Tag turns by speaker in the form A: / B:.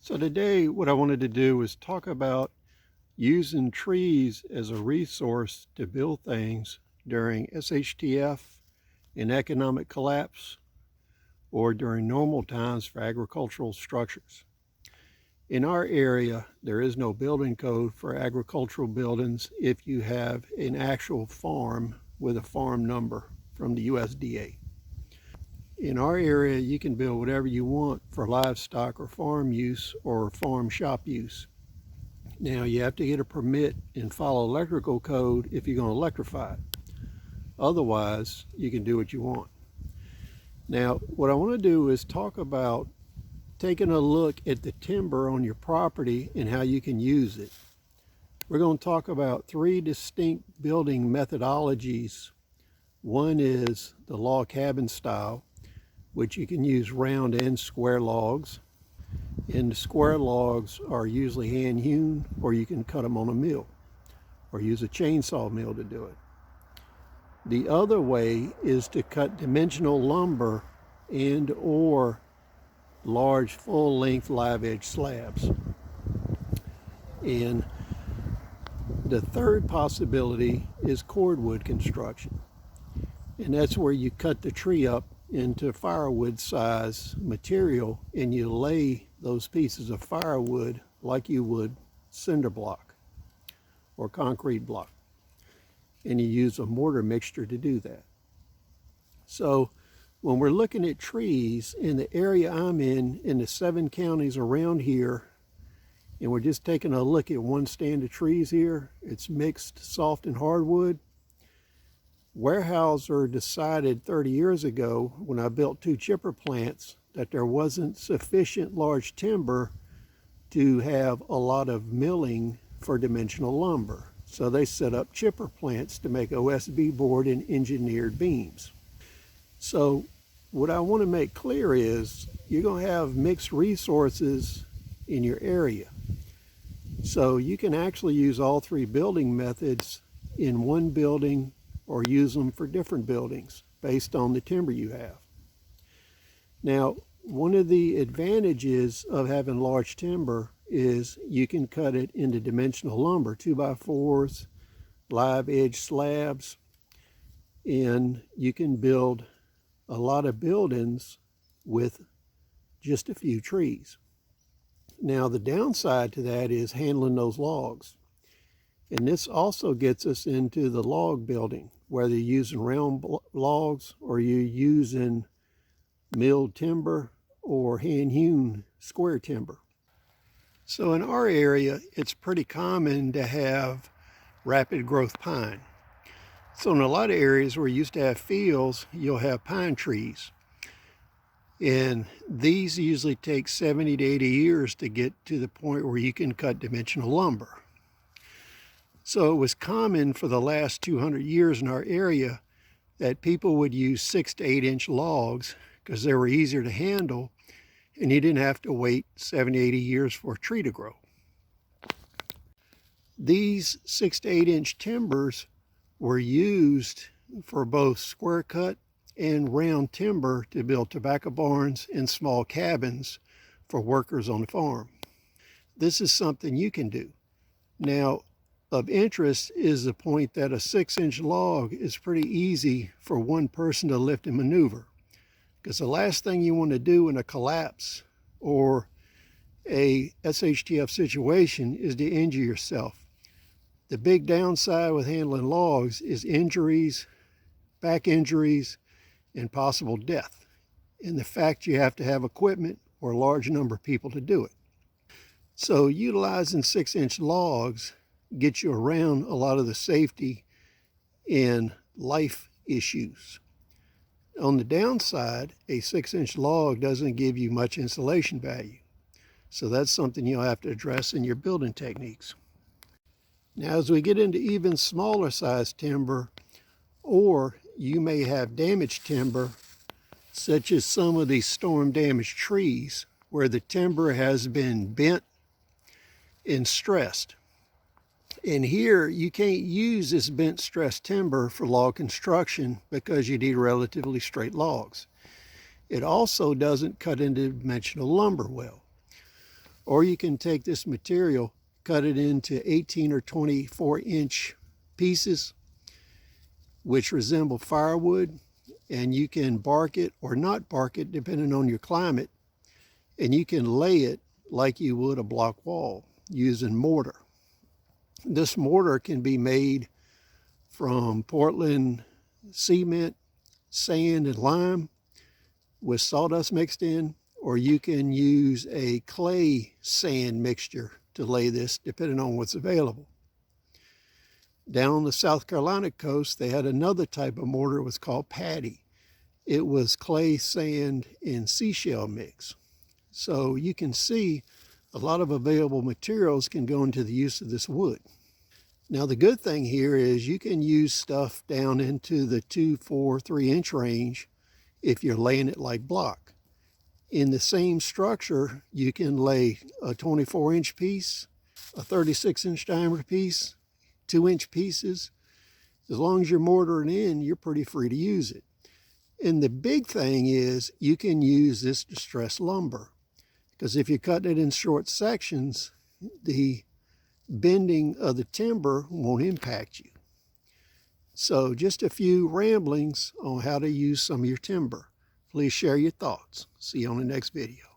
A: So today what I wanted to do was talk about using trees as a resource to build things during SHTF, in economic collapse, or during normal times for agricultural structures. In our area, there is no building code for agricultural buildings if you have an actual farm with a farm number from the USDA. In our area, you can build whatever you want for livestock or farm use or farm shop use. Now, you have to get a permit and follow electrical code if you're going to electrify it. Otherwise, you can do what you want. Now, what I want to do is talk about taking a look at the timber on your property and how you can use it. We're going to talk about three distinct building methodologies. One is the log cabin style, which you can use round and square logs. And the square logs are usually hand hewn, or you can cut them on a mill or use a chainsaw mill to do it. The other way is to cut dimensional lumber and or large full-length live edge slabs. And the third possibility is cordwood construction. And that's where you cut the tree up into firewood size material and you lay those pieces of firewood like you would cinder block or concrete block. And you use a mortar mixture to do that. So when we're looking at trees in the area I'm in the 7 counties around here, and we're just taking a look at one stand of trees here, it's mixed soft and hardwood. Weyerhaeuser decided 30 years ago when I built 2 chipper plants that there wasn't sufficient large timber to have a lot of milling for dimensional lumber. So they set up chipper plants to make OSB board and engineered beams. So what I want to make clear is you're going to have mixed resources in your area. So you can actually use all 3 building methods in one building or use them for different buildings based on the timber you have. Now, one of the advantages of having large timber is you can cut it into dimensional lumber, 2x4s, live edge slabs, and you can build a lot of buildings with just a few trees. Now, the downside to that is handling those logs. And this also gets us into the log building, whether you're using round logs or you're using milled timber or hand-hewn square timber. So in our area, it's pretty common to have rapid growth pine. So in a lot of areas where you used to have fields, you'll have pine trees. And these usually take 70 to 80 years to get to the point where you can cut dimensional lumber. So it was common for the last 200 years in our area that people would use 6 to 8 inch logs because they were easier to handle and you didn't have to wait 70, 80 years for a tree to grow. These 6 to 8 inch timbers were used for both square cut and round timber to build tobacco barns and small cabins for workers on the farm. This is something you can do. Now, of interest is the point that a 6-inch log is pretty easy for one person to lift and maneuver. Because the last thing you want to do in a collapse or a SHTF situation is to injure yourself. The big downside with handling logs is injuries, back injuries, and possible death. And the fact you have to have equipment or a large number of people to do it. So utilizing 6-inch logs gets you around a lot of the safety and life issues. On the downside, a 6-inch log doesn't give you much insulation value. So that's something you'll have to address in your building techniques. Now, as we get into even smaller size timber, or you may have damaged timber, such as some of these storm damaged trees, where the timber has been bent and stressed. And here you can't use this bent stressed timber for log construction because you need relatively straight logs. It also doesn't cut into dimensional lumber well. Or you can take this material, cut it into 18 or 24-inch pieces, which resemble firewood, and you can bark it or not bark it depending on your climate, and you can lay it like you would a block wall using mortar. This mortar can be made from Portland cement, sand, and lime with sawdust mixed in, or you can use a clay sand mixture to lay this depending on what's available. Down the South Carolina coast, they had another type of mortar. It was called patty. It was clay, sand, and seashell mix. So you can see a lot of available materials can go into the use of this wood. Now the good thing here is you can use stuff down into the 2, 4, 3-inch range if you're laying it like block. In the same structure, you can lay a 24-inch piece, a 36-inch diameter piece, 2-inch pieces. As long as you're mortaring in, you're pretty free to use it. And the big thing is you can use this distressed lumber, because if you cut it in short sections, the bending of the timber won't impact you. So just a few ramblings on how to use some of your timber. Please share your thoughts. See you on the next video.